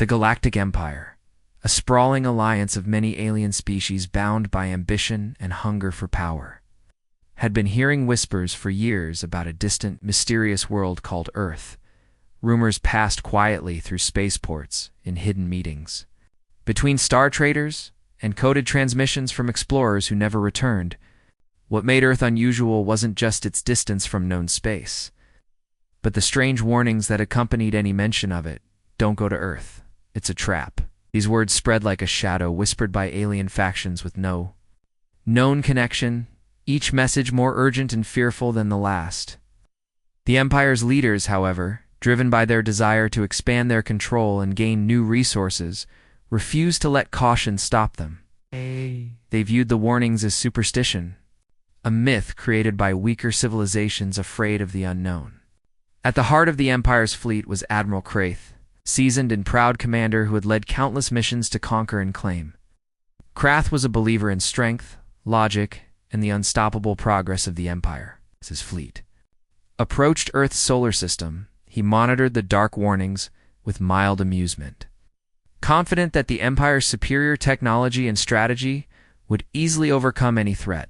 The Galactic Empire, a sprawling alliance of many alien species bound by ambition and hunger for power, had been hearing whispers for years about a distant, mysterious world called Earth. Rumors passed quietly through spaceports in hidden meetings. Between star traders and coded transmissions from explorers who never returned, what made Earth unusual wasn't just its distance from known space, but the strange warnings that accompanied any mention of it. Don't go to Earth. It's a trap. These words spread like a shadow, whispered by alien factions with no known connection, each message more urgent and fearful than the last. The Empire's leaders, however, driven by their desire to expand their control and gain new resources, refused to let caution stop them. They viewed the warnings as superstition, a myth created by weaker civilizations afraid of the unknown. At the heart of the Empire's fleet was Admiral Krath, seasoned and proud commander who had led countless missions to conquer and claim. Krath was a believer in strength, logic, and the unstoppable progress of the Empire. As his fleet approached Earth's solar system, he monitored the dark warnings with mild amusement, confident that the Empire's superior technology and strategy would easily overcome any threat.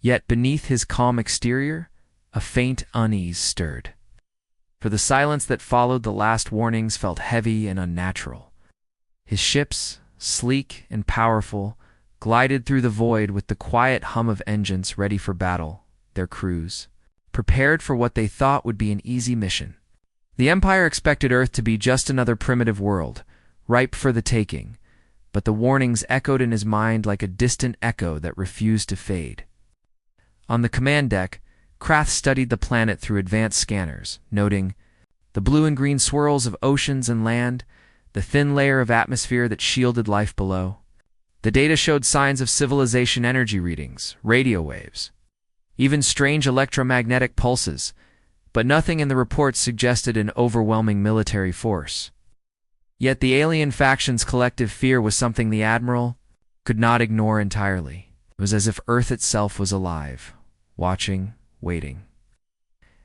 Yet beneath his calm exterior, a faint unease stirred. For the silence that followed the last warnings felt heavy and unnatural. His ships, sleek and powerful, glided through the void with the quiet hum of engines ready for battle, their crews prepared for what they thought would be an easy mission. The Empire expected Earth to be just another primitive world, ripe for the taking, but the warnings echoed in his mind like a distant echo that refused to fade. On the command deck, Krath studied the planet through advanced scanners, noting the blue and green swirls of oceans and land, the thin layer of atmosphere that shielded life below. The data showed signs of civilization energy readings, radio waves, even strange electromagnetic pulses, but nothing in the reports suggested an overwhelming military force. Yet the alien faction's collective fear was something the Admiral could not ignore entirely. It was as if Earth itself was alive, watching, waiting.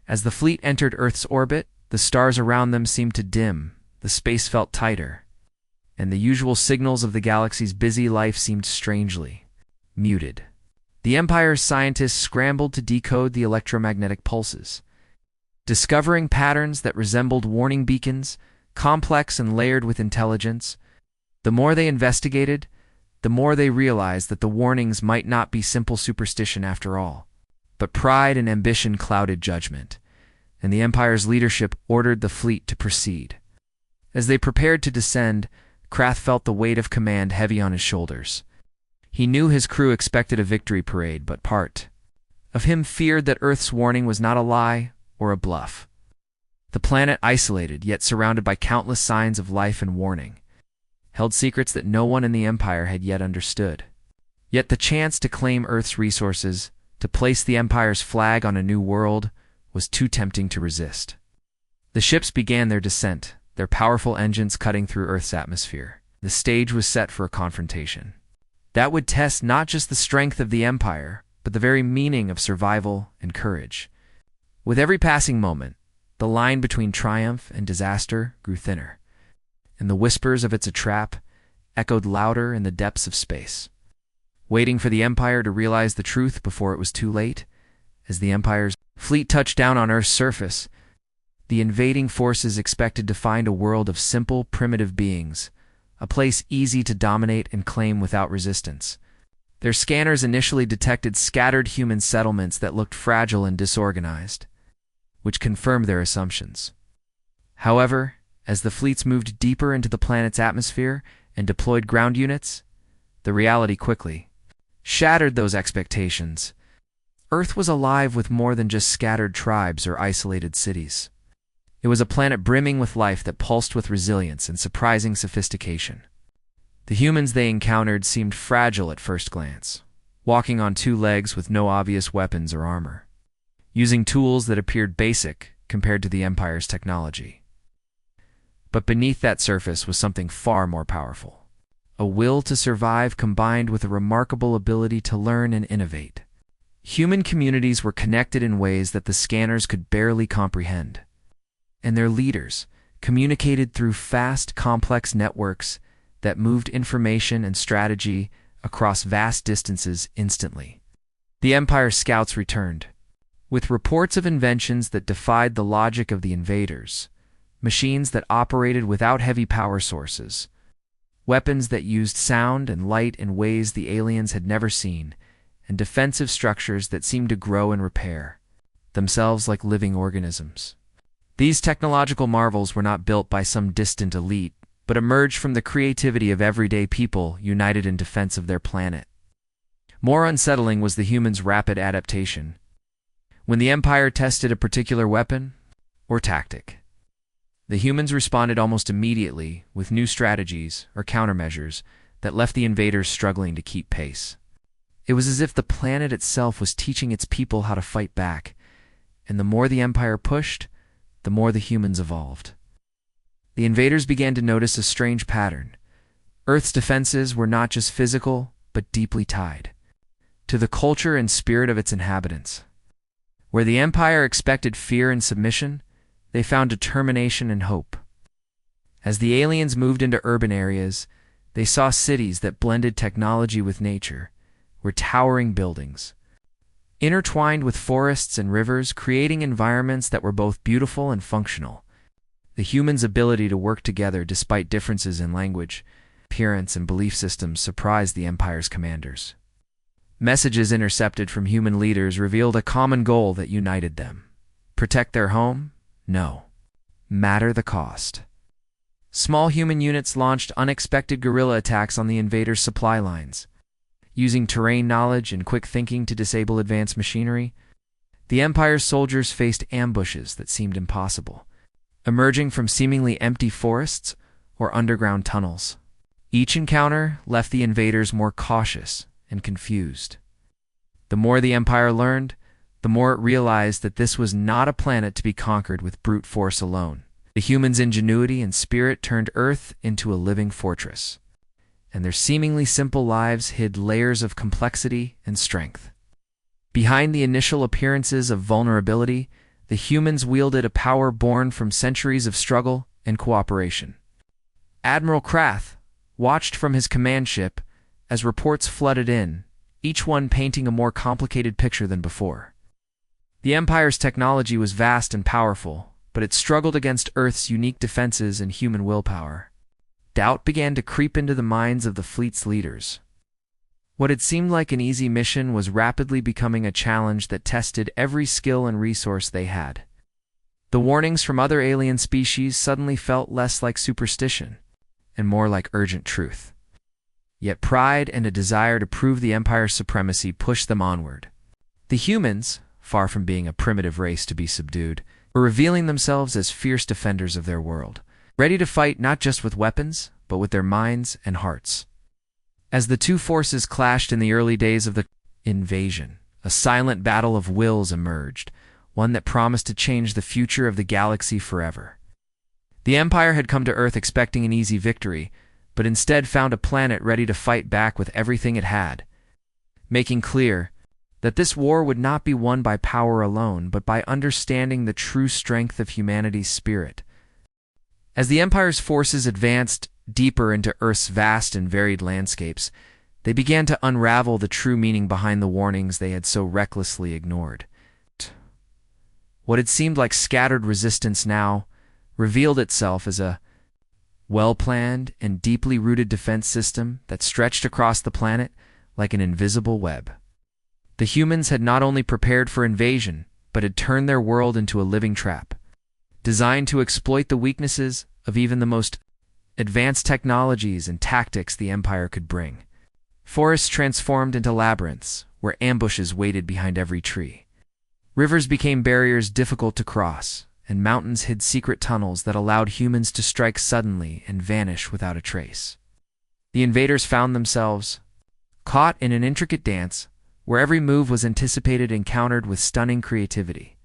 As the fleet entered Earth's orbit, the stars around them seemed to dim, the space felt tighter, and the usual signals of the galaxy's busy life seemed strangely muted. The Empire's scientists scrambled to decode the electromagnetic pulses, discovering patterns that resembled warning beacons, complex and layered with intelligence. The more they investigated, the more they realized that the warnings might not be simple superstition after all. But pride and ambition clouded judgment, and the Empire's leadership ordered the fleet to proceed. As they prepared to descend, Krath felt the weight of command heavy on his shoulders. He knew his crew expected a victory parade, but part of him feared that Earth's warning was not a lie or a bluff. The planet, isolated yet surrounded by countless signs of life and warning, held secrets that no one in the Empire had yet understood. Yet the chance to claim Earth's resources, to place the Empire's flag on a new world, was too tempting to resist. The ships began their descent, their powerful engines cutting through Earth's atmosphere. The stage was set for a confrontation that would test not just the strength of the Empire, but the very meaning of survival and courage. With every passing moment, the line between triumph and disaster grew thinner, and the whispers of "it's a trap" echoed louder in the depths of space, waiting for the Empire to realize the truth before it was too late. As the Empire's fleet touched down on Earth's surface, the invading forces expected to find a world of simple, primitive beings, a place easy to dominate and claim without resistance. Their scanners initially detected scattered human settlements that looked fragile and disorganized, which confirmed their assumptions. However, as the fleets moved deeper into the planet's atmosphere and deployed ground units, the reality quickly shattered those expectations. Earth was alive with more than just scattered tribes or isolated cities. It was a planet brimming with life that pulsed with resilience and surprising sophistication. The humans they encountered seemed fragile at first glance, walking on two legs with no obvious weapons or armor, using tools that appeared basic compared to the Empire's technology. But beneath that surface was something far more powerful, a will to survive combined with a remarkable ability to learn and innovate. Human communities were connected in ways that the scanners could barely comprehend, and their leaders, communicated through fast, complex networks that moved information and strategy across vast distances instantly. The Empire's scouts returned, with reports of inventions that defied the logic of the invaders, machines that operated without heavy power sources, weapons that used sound and light in ways the aliens had never seen, and defensive structures that seemed to grow and repair themselves like living organisms. These technological marvels were not built by some distant elite, but emerged from the creativity of everyday people united in defense of their planet. More unsettling was the humans' rapid adaptation. When the Empire tested a particular weapon or tactic, the humans responded almost immediately with new strategies or countermeasures that left the invaders struggling to keep pace. It was as if the planet itself was teaching its people how to fight back, and the more the Empire pushed, the more the humans evolved. The invaders began to notice a strange pattern. Earth's defenses were not just physical, but deeply tied to the culture and spirit of its inhabitants. Where the Empire expected fear and submission, they found determination and hope. As the aliens moved into urban areas, they saw cities that blended technology with nature, were towering buildings, intertwined with forests and rivers, creating environments that were both beautiful and functional. The humans' ability to work together despite differences in language, appearance, and belief systems surprised the Empire's commanders. Messages intercepted from human leaders revealed a common goal that united them. Protect their home? No. Matter the cost. Small human units launched unexpected guerrilla attacks on the invaders' supply lines. Using terrain knowledge and quick thinking to disable advanced machinery, the Empire's soldiers faced ambushes that seemed impossible, emerging from seemingly empty forests or underground tunnels. Each encounter left the invaders more cautious and confused. The more the Empire learned, the more it realized that this was not a planet to be conquered with brute force alone. The humans' ingenuity and spirit turned Earth into a living fortress, and their seemingly simple lives hid layers of complexity and strength. Behind the initial appearances of vulnerability, the humans wielded a power born from centuries of struggle and cooperation. Admiral Krath watched from his command ship as reports flooded in, each one painting a more complicated picture than before. The Empire's technology was vast and powerful, but it struggled against Earth's unique defenses and human willpower. Doubt began to creep into the minds of the fleet's leaders. What had seemed like an easy mission was rapidly becoming a challenge that tested every skill and resource they had. The warnings from other alien species suddenly felt less like superstition and more like urgent truth. Yet pride and a desire to prove the Empire's supremacy pushed them onward. The humans, far from being a primitive race to be subdued, were revealing themselves as fierce defenders of their world, ready to fight not just with weapons, but with their minds and hearts. As the two forces clashed in the early days of the invasion, a silent battle of wills emerged, one that promised to change the future of the galaxy forever. The Empire had come to Earth expecting an easy victory, but instead found a planet ready to fight back with everything it had, making clear that this war would not be won by power alone, but by understanding the true strength of humanity's spirit. As the Empire's forces advanced deeper into Earth's vast and varied landscapes, they began to unravel the true meaning behind the warnings they had so recklessly ignored. What had seemed like scattered resistance now revealed itself as a well-planned and deeply rooted defense system that stretched across the planet like an invisible web. The humans had not only prepared for invasion, but had turned their world into a living trap, designed to exploit the weaknesses of even the most advanced technologies and tactics the Empire could bring. Forests transformed into labyrinths, where ambushes waited behind every tree. Rivers became barriers difficult to cross, and mountains hid secret tunnels that allowed humans to strike suddenly and vanish without a trace. The invaders found themselves caught in an intricate dance where every move was anticipated and countered with stunning creativity.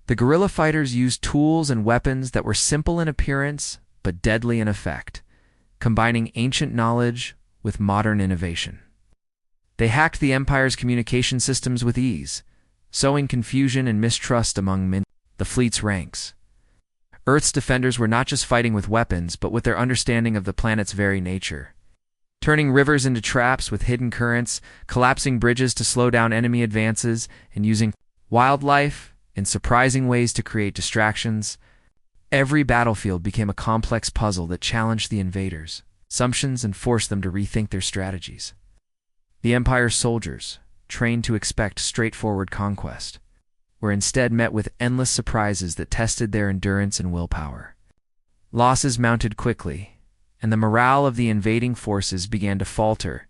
The guerrilla fighters used tools and weapons that were simple in appearance but deadly in effect, combining ancient knowledge with modern innovation. They hacked the Empire's communication systems with ease, sowing confusion and mistrust among the fleet's ranks. Earth's defenders were not just fighting with weapons, but with their understanding of the planet's very nature. Turning rivers into traps with hidden currents, collapsing bridges to slow down enemy advances, and using wildlife in surprising ways to create distractions, every battlefield became a complex puzzle that challenged the invaders' assumptions and forced them to rethink their strategies. The Empire's soldiers, trained to expect straightforward conquest, were instead met with endless surprises that tested their endurance and willpower. Losses mounted quickly, and the morale of the invading forces began to falter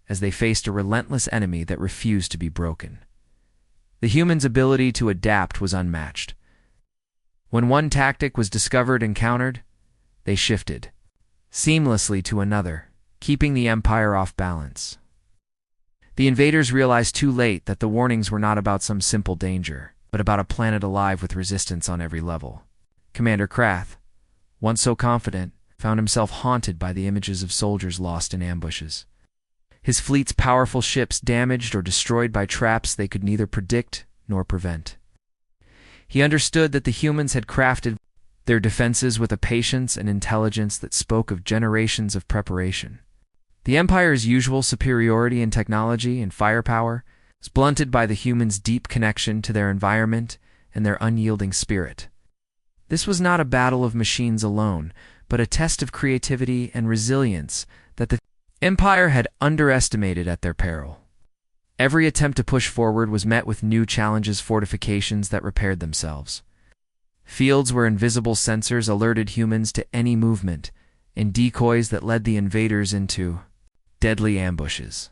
as they faced a relentless enemy that refused to be broken. The humans' ability to adapt was unmatched. When one tactic was discovered and countered, they shifted seamlessly to another, keeping the Empire off balance. The invaders realized too late that the warnings were not about some simple danger, but about a planet alive with resistance on every level. Commander Krath, once so confident, found himself haunted by the images of soldiers lost in ambushes. His fleet's powerful ships damaged or destroyed by traps they could neither predict nor prevent. He understood that the humans had crafted their defenses with a patience and intelligence that spoke of generations of preparation. The Empire's usual superiority in technology and firepower was blunted by the humans' deep connection to their environment and their unyielding spirit. This was not a battle of machines alone, but a test of creativity and resilience that the Empire had underestimated at their peril. Every attempt to push forward was met with new challenges, fortifications that repaired themselves, fields where invisible sensors alerted humans to any movement, and decoys that led the invaders into deadly ambushes.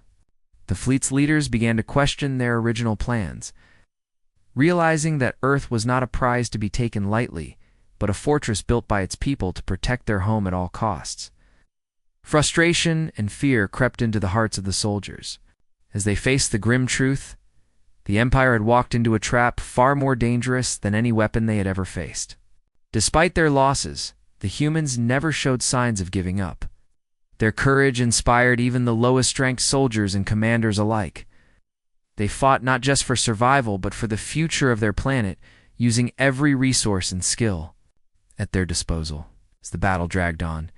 The fleet's leaders began to question their original plans, realizing that Earth was not a prize to be taken lightly, but a fortress built by its people to protect their home at all costs. Frustration and fear crept into the hearts of the soldiers. As they faced the grim truth, the Empire had walked into a trap far more dangerous than any weapon they had ever faced. Despite their losses, the humans never showed signs of giving up. Their courage inspired even the lowest-ranked soldiers and commanders alike. They fought not just for survival, but for the future of their planet, using every resource and skill at their disposal. As the battle dragged on,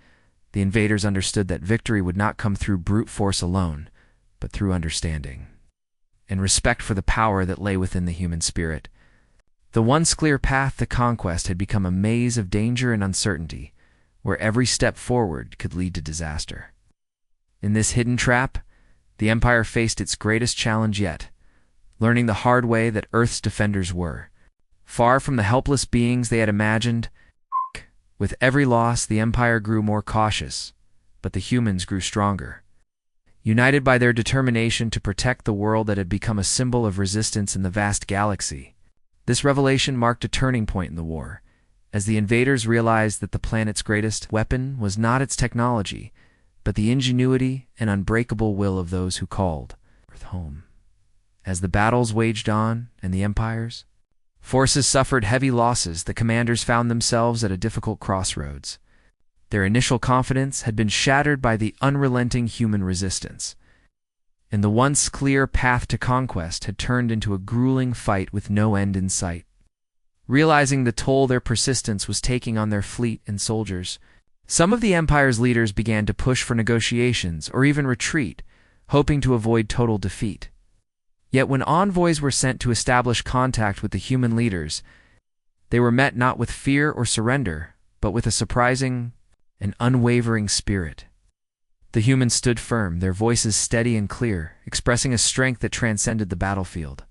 the invaders understood that victory would not come through brute force alone, but through understanding and respect for the power that lay within the human spirit. The once clear path to conquest had become a maze of danger and uncertainty, where every step forward could lead to disaster. In this hidden trap, the Empire faced its greatest challenge yet, learning the hard way that Earth's defenders were far from the helpless beings they had imagined. With every loss, the Empire grew more cautious, but the humans grew stronger. United by their determination to protect the world that had become a symbol of resistance in the vast galaxy, this revelation marked a turning point in the war, as the invaders realized that the planet's greatest weapon was not its technology, but the ingenuity and unbreakable will of those who called Earth home. As the battles waged on, and the Empire's forces suffered heavy losses, the commanders found themselves at a difficult crossroads. Their initial confidence had been shattered by the unrelenting human resistance, and the once clear path to conquest had turned into a grueling fight with no end in sight. Realizing the toll their persistence was taking on their fleet and soldiers, some of the Empire's leaders began to push for negotiations or even retreat, hoping to avoid total defeat. Yet when envoys were sent to establish contact with the human leaders, they were met not with fear or surrender, but with a surprising and unwavering spirit. The humans stood firm, their voices steady and clear, expressing a strength that transcended the battlefield.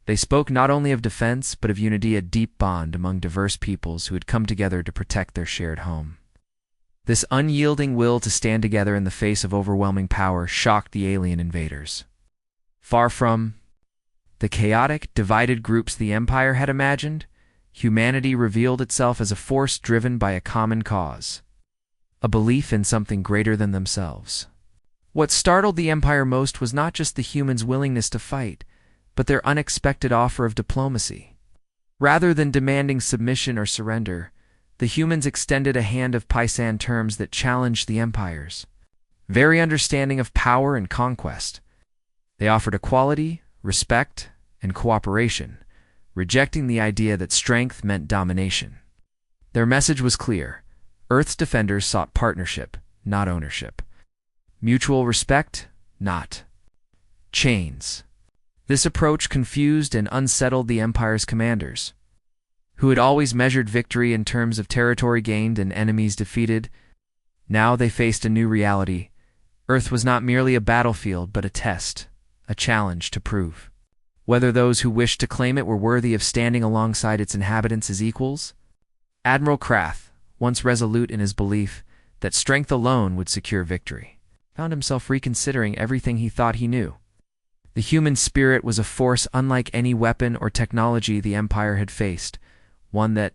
They spoke not only of defense, but of unity, a deep bond among diverse peoples who had come together to protect their shared home. This unyielding will to stand together in the face of overwhelming power shocked the alien invaders. Far from the chaotic, divided groups the Empire had imagined, humanity revealed itself as a force driven by a common cause, a belief in something greater than themselves. What startled the Empire most was not just the humans' willingness to fight, but their unexpected offer of diplomacy. Rather than demanding submission or surrender, the humans extended a hand of paisan terms that challenged the Empire's very understanding of power and conquest. They offered equality, respect, and cooperation, rejecting the idea that strength meant domination. Their message was clear. Earth's defenders sought partnership, not ownership. Mutual respect, not chains. This approach confused and unsettled the Empire's commanders, who had always measured victory in terms of territory gained and enemies defeated. Now they faced a new reality. Earth was not merely a battlefield, but a test, a challenge to prove whether those who wished to claim it were worthy of standing alongside its inhabitants as equals. Admiral Krath, once resolute in his belief that strength alone would secure victory, found himself reconsidering everything he thought he knew. The human spirit was a force unlike any weapon or technology the Empire had faced, one that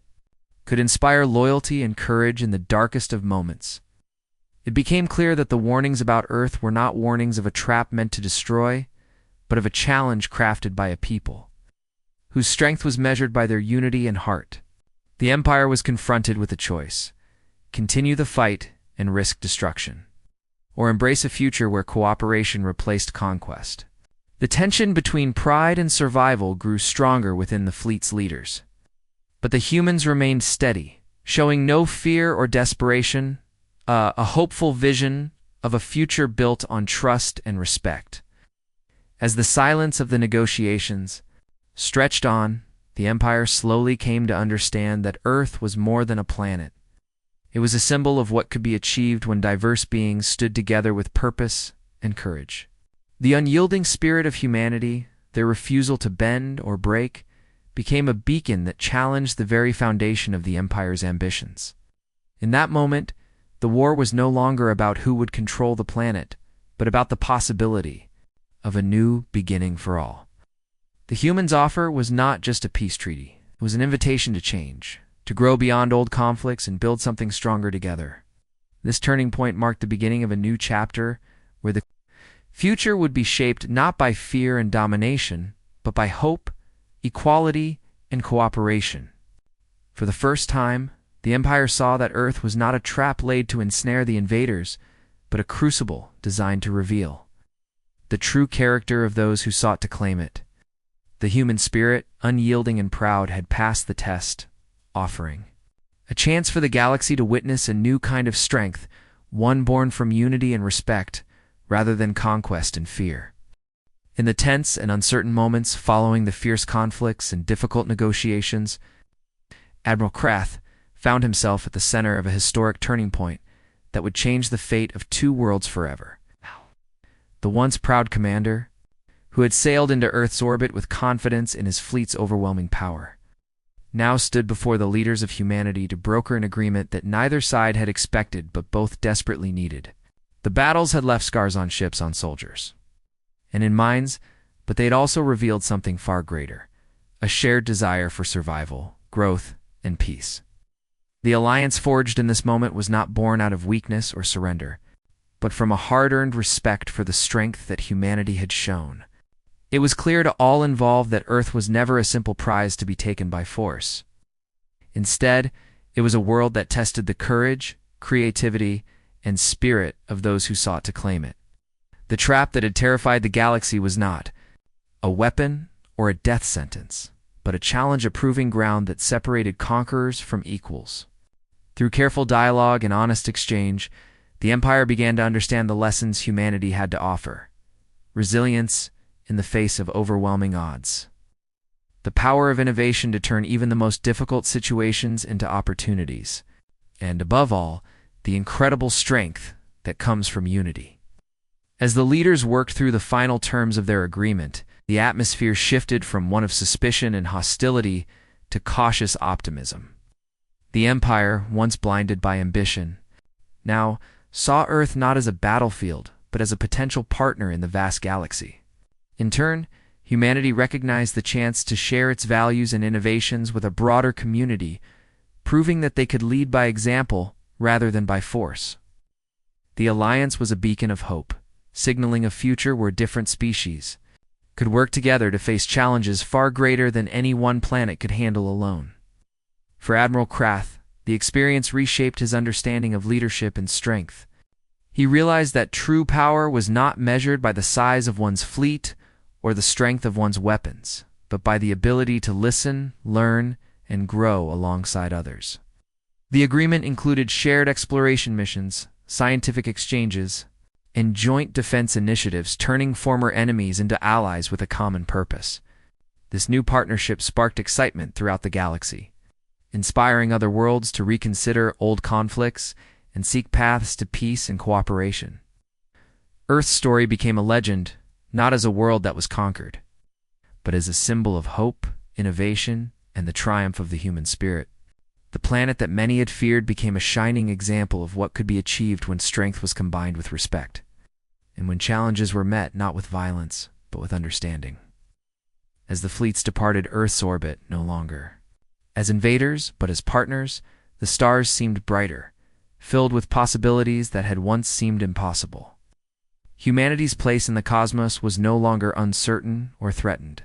could inspire loyalty and courage in the darkest of moments. It became clear that the warnings about Earth were not warnings of a trap meant to destroy, but of a challenge crafted by a people, whose strength was measured by their unity and heart. The Empire was confronted with a choice: continue the fight and risk destruction, or embrace a future where cooperation replaced conquest. The tension between pride and survival grew stronger within the fleet's leaders. But the humans remained steady, showing no fear or desperation, a hopeful vision of a future built on trust and respect. As the silence of the negotiations stretched on, the Empire slowly came to understand that Earth was more than a planet. It was a symbol of what could be achieved when diverse beings stood together with purpose and courage. The unyielding spirit of humanity, their refusal to bend or break, became a beacon that challenged the very foundation of the Empire's ambitions. In that moment, the war was no longer about who would control the planet, but about the possibility of a new beginning for all. The humans' offer was not just a peace treaty. It was an invitation to change, to grow beyond old conflicts and build something stronger together. This turning point marked the beginning of a new chapter where the future would be shaped not by fear and domination, but by hope, equality, and cooperation. For the first time, the Empire saw that Earth was not a trap laid to ensnare the invaders, but a crucible designed to reveal the true character of those who sought to claim it. The human spirit, unyielding and proud, had passed the test, offering a chance for the galaxy to witness a new kind of strength, one born from unity and respect, rather than conquest and fear. In the tense and uncertain moments following the fierce conflicts and difficult negotiations, Admiral Krath found himself at the center of a historic turning point that would change the fate of two worlds forever. The once proud commander, who had sailed into Earth's orbit with confidence in his fleet's overwhelming power, now stood before the leaders of humanity to broker an agreement that neither side had expected but both desperately needed. The battles had left scars on ships, on soldiers, and in minds, but they had also revealed something far greater: a shared desire for survival, growth, and peace. The alliance forged in this moment was not born out of weakness or surrender, but from a hard-earned respect for the strength that humanity had shown. It was clear to all involved that Earth was never a simple prize to be taken by force. Instead, it was a world that tested the courage, creativity, and spirit of those who sought to claim it. The trap that had terrified the galaxy was not a weapon or a death sentence, but a challenge, a proving ground that separated conquerors from equals. Through careful dialogue and honest exchange, the Empire began to understand the lessons humanity had to offer: resilience in the face of overwhelming odds, the power of innovation to turn even the most difficult situations into opportunities, and above all, the incredible strength that comes from unity. As the leaders worked through the final terms of their agreement, the atmosphere shifted from one of suspicion and hostility to cautious optimism. The Empire, once blinded by ambition, now saw Earth not as a battlefield, but as a potential partner in the vast galaxy. In turn, humanity recognized the chance to share its values and innovations with a broader community, proving that they could lead by example rather than by force. The alliance was a beacon of hope, signaling a future where different species could work together to face challenges far greater than any one planet could handle alone. For Admiral Krath, the experience reshaped his understanding of leadership and strength. He realized that true power was not measured by the size of one's fleet or the strength of one's weapons, but by the ability to listen, learn, and grow alongside others. The agreement included shared exploration missions, scientific exchanges, and joint defense initiatives, turning former enemies into allies with a common purpose. This new partnership sparked excitement throughout the galaxy, inspiring other worlds to reconsider old conflicts and seek paths to peace and cooperation. Earth's story became a legend, not as a world that was conquered, but as a symbol of hope, innovation, and the triumph of the human spirit. The planet that many had feared became a shining example of what could be achieved when strength was combined with respect, and when challenges were met not with violence, but with understanding. As the fleets departed Earth's orbit, no longer as invaders, but as partners, the stars seemed brighter, filled with possibilities that had once seemed impossible. Humanity's place in the cosmos was no longer uncertain or threatened.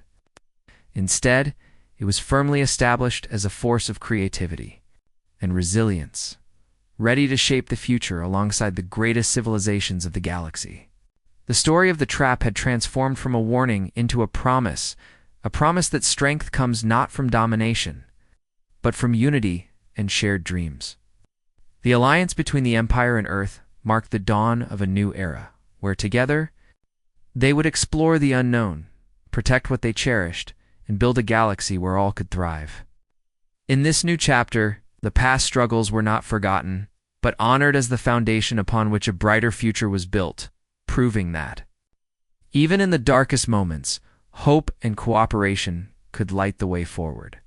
Instead, it was firmly established as a force of creativity and resilience, ready to shape the future alongside the greatest civilizations of the galaxy. The story of the trap had transformed from a warning into a promise that strength comes not from domination, but from unity and shared dreams. The alliance between the Empire and Earth marked the dawn of a new era, where together they would explore the unknown, protect what they cherished, and build a galaxy where all could thrive. In this new chapter, the past struggles were not forgotten, but honored as the foundation upon which a brighter future was built, proving that, even in the darkest moments, hope and cooperation could light the way forward.